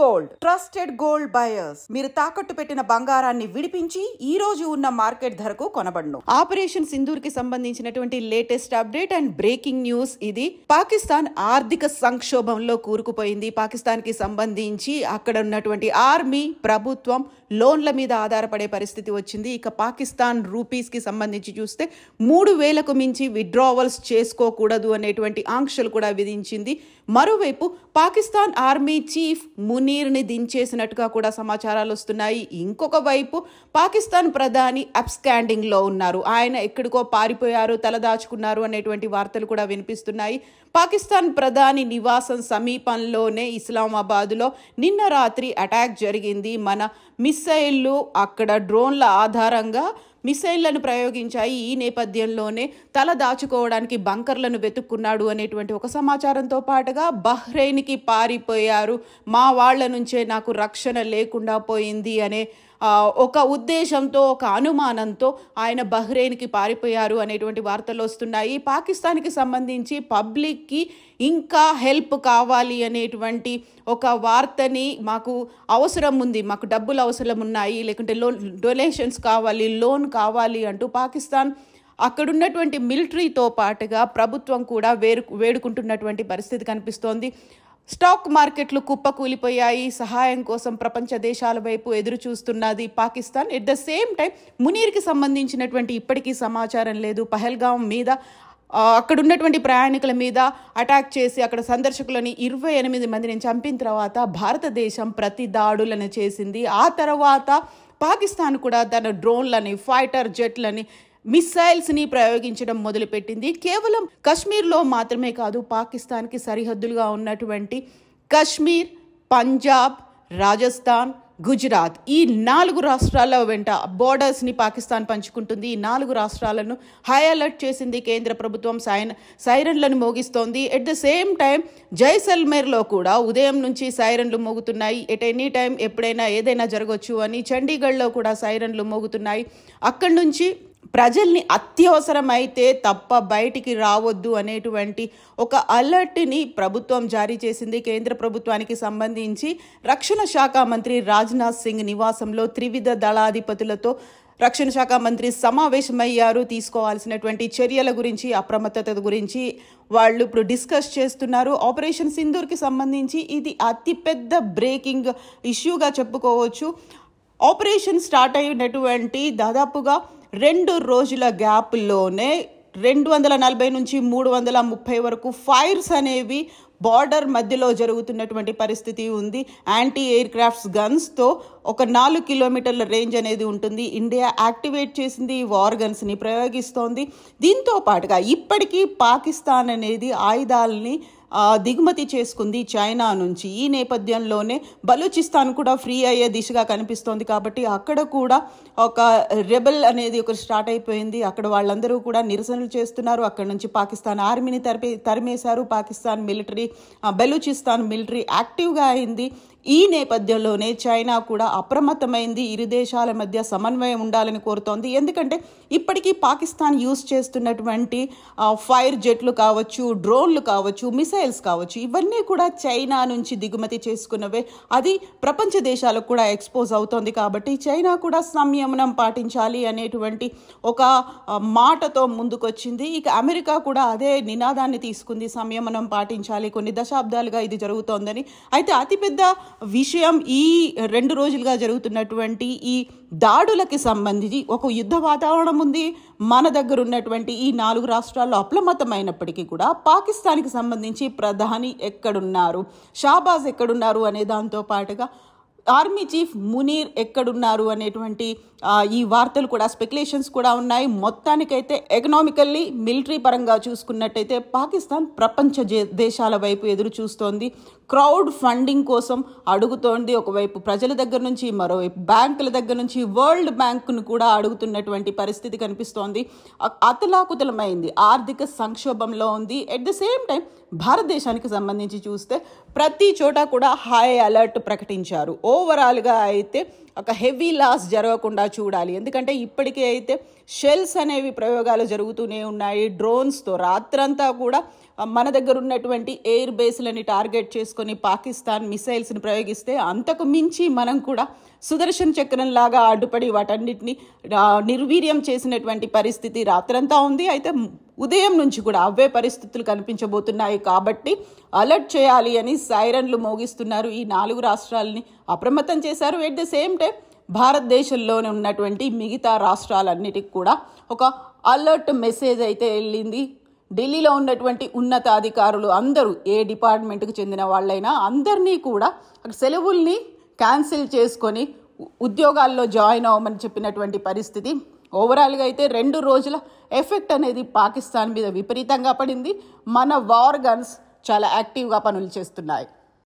Gold trusted gold buyers. మీరు తాకట్టు పెట్టిన బంగారాన్ని విడిపించి ఈ రోజు ఉన్న మార్కెట్ ధరకు కొనబడును. ఆపరేషన్ సింధూర్ కి సంబంధించినటువంటి latest update and breaking news ఇది. పాకిస్తాన్ ఆర్థిక సంక్షోభంలో కూరుకుపోయింది. పాకిస్తాన్ కి సంబంధించి అక్కడ ఉన్నటువంటి ఆర్మీ, ప్రభుత్వం లోన్ల మీద ఆధారపడే పరిస్థితి వచ్చింది. ఇక పాకిస్తాన్ రూపీస్ కి సంబంధించి చూస్తే 3,000కు మించి విత్డ్రావల్స్ చేసుకోకూడదు అనేటువంటి ఆంక్షలు కూడా విధించింది. మరోవైపు పాకిస్తాన్ ఆర్మీ చీఫ్ మునీర్ని దించేసినట్టుగా కూడా సమాచారాలు వస్తున్నాయి. ఇంకొక వైపు పాకిస్తాన్ ప్రధాని అబ్స్కాండింగ్ లో ఉన్నారు. ఆయన ఎక్కడికో పారిపోయారు, తలదాచుకున్నారు అనేటువంటి వార్తలు కూడా వినిపిస్తున్నాయి. పాకిస్తాన్ ప్రధాని నివాసం సమీపంలోనే ఇస్లామాబాద్లో నిన్న రాత్రి అటాక్ జరిగింది. మన మిసైళ్లు అక్కడ డ్రోన్ల ఆధారంగా మిసైళ్లను ప్రయోగించాయి. ఈ నేపథ్యంలోనే తల దాచుకోవడానికి బంకర్లను వెతుక్కున్నాడు అనేటువంటి ఒక సమాచారంతో పాటుగా బహ్రెయిన్కి పారిపోయారు, మా వాళ్ల నుంచే నాకు రక్షణ లేకుండా పోయింది అనే ఒక ఉద్దేశంతో, ఒక అనుమానంతో ఆయన బహ్రెయిన్కి పారిపోయారు అనేటువంటి వార్తలు వస్తున్నాయి. పాకిస్తాన్కి సంబంధించి పబ్లిక్కి ఇంకా హెల్ప్ కావాలి అనేటువంటి ఒక వార్తని, మాకు అవసరం ఉంది, మాకు డబ్బులు అవసరం ఉన్నాయి, లేకుంటే డొనేషన్స్ కావాలి, లోన్ కావాలి అంటూ పాకిస్తాన్ అక్కడున్నటువంటి మిలిటరీతో పాటుగా ప్రభుత్వం కూడా వేడుకుంటున్నటువంటి పరిస్థితి కనిపిస్తోంది. స్టాక్ మార్కెట్లు కుప్పకూలిపోయాయి. సహాయం కోసం ప్రపంచ దేశాల వైపు ఎదురు చూస్తున్నది Pakistan. At the same time మునీర్కి సంబంధించినటువంటి ఇప్పటికీ సమాచారం లేదు. పహల్గాం మీద అక్కడ ఉన్నటువంటి ప్రయాణికుల మీద అటాక్ చేసి అక్కడ సందర్శకులని 28 మందిని చంపిన తర్వాత భారతదేశం ప్రతి దాడులను చేసింది. ఆ తర్వాత పాకిస్తాన్ కూడా తన డ్రోన్లని, ఫైటర్ జెట్లని, మిసైల్స్ని ప్రయోగించడం మొదలుపెట్టింది. కేవలం కశ్మీర్లో మాత్రమే కాదు, పాకిస్తాన్కి సరిహద్దులుగా ఉన్నటువంటి కశ్మీర్, పంజాబ్, రాజస్థాన్, గుజరాత్ ఈ 4 రాష్ట్రాల వెంట బోర్డర్స్ని పాకిస్తాన్ పంచుకుంటుంది. ఈ 4 రాష్ట్రాలను హై అలర్ట్ చేసింది కేంద్ర ప్రభుత్వం. సైరన్లను మోగిస్తోంది. ఎట్ ద సేమ్ టైం జైసల్మేర్లో కూడా ఉదయం నుంచి సైరన్లు మోగుతున్నాయి. ఎట్ ఎనీ టైం ఎప్పుడైనా ఏదైనా జరగవచ్చు అని. చండీగఢ్లో కూడా సైరన్లు మోగుతున్నాయి. అక్కడి నుంచి ప్రజల్ని అత్యవసరమైతే తప్ప బయటికి రావద్దు అనేటువంటి ఒక అలర్ట్ని ప్రభుత్వం జారీ చేసింది. కేంద్ర ప్రభుత్వానికి సంబంధించి రక్షణ శాఖ మంత్రి రాజ్నాథ్ సింగ్ నివాసంలో త్రివిధ దళాధిపతులతో రక్షణ శాఖ మంత్రి సమావేశమయ్యారు. తీసుకోవాల్సినటువంటి చర్యల గురించి, అప్రమత్తత గురించి వాళ్ళు ఇప్పుడు డిస్కస్ చేస్తున్నారు. ఆపరేషన్ సింధూర్కి సంబంధించి ఇది అతిపెద్ద బ్రేకింగ్ ఇష్యూగా చెప్పుకోవచ్చు. ఆపరేషన్ స్టార్ట్ అయినటువంటి దాదాపుగా 2 రోజుల గ్యాప్లోనే 240 నుంచి 330 వరకు ఫైర్స్ అనేవి బార్డర్ మధ్యలో జరుగుతున్నటువంటి పరిస్థితి ఉంది. యాంటీ ఎయిర్ క్రాఫ్ట్స్ గన్స్తో ఒక 4 కిలోమీటర్ల రేంజ్ అనేది ఉంటుంది. ఇండియా యాక్టివేట్ చేసింది, వార్ గన్స్ని ప్రయోగిస్తోంది. దీంతో పాటుగా ఇప్పటికీ పాకిస్తాన్ అనేది ఆయుధాలని దిగుమతి చేసుకుంది చైనా నుంచి. ఈ నేపథ్యంలోనే బలూచిస్తాన్ కూడా ఫ్రీ అయ్యే దిశగా కనిపిస్తోంది. కాబట్టి అక్కడ కూడా ఒక రెబెల్ అనేది ఒక స్టార్ట్ అయిపోయింది. అక్కడ వాళ్ళందరూ కూడా నిరసనలు చేస్తున్నారు. అక్కడ నుంచి పాకిస్తాన్ ఆర్మీని తరిమేశారు. పాకిస్తాన్ మిలిటరీ, బలూచిస్తాన్ మిలిటరీ యాక్టివ్గా అయింది. ఈ నేపథ్యంలోనే చైనా కూడా అప్రమత్తమైంది. ఇరు దేశాల మధ్య సమన్వయం ఉండాలని కోరుతోంది. ఎందుకంటే ఇప్పటికీ పాకిస్తాన్ యూజ్ చేస్తున్నటువంటి ఫైర్ జెట్లు కావచ్చు, డ్రోన్లు కావచ్చు, మిసైల్స్ కావచ్చు, ఇవన్నీ కూడా చైనా నుంచి దిగుమతి చేసుకున్నవే. అది ప్రపంచ దేశాలకు కూడా ఎక్స్పోజ్ అవుతోంది. కాబట్టి చైనా కూడా సంయమనం పాటించాలి అనేటువంటి ఒక మాటతో ముందుకొచ్చింది. ఇక అమెరికా కూడా అదే నినాదాన్ని తీసుకుంది, సంయమనం పాటించాలి. కొన్ని దశాబ్దాలుగా ఇది జరుగుతోందని. అయితే అతిపెద్ద విషయం ఈ 2 రోజులుగా జరుగుతున్నటువంటి ఈ దాడులకి సంబంధించి ఒక యుద్ధ వాతావరణం ఉంది. మన దగ్గర ఉన్నటువంటి ఈ 4 రాష్ట్రాల్లో అప్రమత్తమైనప్పటికీ కూడా పాకిస్తాన్కి సంబంధించి ప్రధాని ఎక్కడున్నారు, షాబాజ్ ఎక్కడున్నారు అనే దాంతో పాటుగా ఆర్మీ చీఫ్ మునీర్ ఎక్కడున్నారు అనేటువంటి ఈ వార్తలు కూడా, స్పెక్యులేషన్స్ కూడా ఉన్నాయి. మొత్తానికైతే ఎకనామికల్లీ, మిలిటరీ పరంగా చూసుకున్నట్టయితే పాకిస్తాన్ ప్రపంచ దేశాల వైపు ఎదురు చూస్తోంది. క్రౌడ్ ఫండింగ్ కోసం అడుగుతోంది. ఒకవైపు ప్రజల దగ్గర నుంచి, మరోవైపు బ్యాంకుల దగ్గర నుంచి, వరల్డ్ బ్యాంకును కూడా అడుగుతున్నటువంటి పరిస్థితి కనిపిస్తోంది. అతలాకుతలమైంది, ఆర్థిక సంక్షోభంలో ఉంది. ఎట్ ద సేమ్ టైం భారతదేశానికి సంబంధించి చూస్తే ప్రతి చోట కూడా హై అలర్ట్ ప్రకటించారు. ఓవరాల్గా అయితే ఒక హెవీ లాస్ జరగకుండా చూడాలి. ఎందుకంటే ఇప్పటికే అయితే షెల్స్ అనేవి ప్రయోగాలు జరుగుతూనే ఉన్నాయి. డ్రోన్స్తో రాత్రంతా కూడా మన దగ్గర ఉన్నటువంటి ఎయిర్ బేస్లని టార్గెట్ చేసుకుంటూ చేసుకొని పాకిస్తాన్ మిసైల్స్ని ప్రయోగిస్తే అంతకు మించి మనం కూడా సుదర్శన్ చక్రంలాగా అడ్డుపడి వాటన్నిటిని నిర్వీర్యం చేసినటువంటి పరిస్థితి రాత్రంతా ఉంది. అయితే ఉదయం నుంచి కూడా అవే పరిస్థితులు కనిపించబోతున్నాయి. కాబట్టి అలర్ట్ చేయాలి అని సైరన్లు మోగిస్తున్నారు. ఈ 4 రాష్ట్రాలని అప్రమత్తం చేశారు. ఎట్ ద సేమ్ టైం భారతదేశంలోనే ఉన్నటువంటి మిగతా రాష్ట్రాలన్నిటికి కూడా ఒక అలర్ట్ మెసేజ్ అయితే వెళ్ళింది. ఢిల్లీలో ఉన్నటువంటి ఉన్నతాధికారులు అందరూ ఏ డిపార్ట్మెంట్కి చెందిన వాళ్ళైనా అందరినీ కూడా సెలవుల్ని క్యాన్సిల్ చేసుకొని ఉద్యోగాల్లో జాయిన్ అవ్వమని చెప్పినటువంటి పరిస్థితి. ఓవరాల్గా అయితే 2 రోజుల ఎఫెక్ట్ అనేది పాకిస్తాన్ మీద విపరీతంగా పడింది. మన వార్ గన్స్ చాలా యాక్టివ్గా పనులు చేస్తున్నాయి.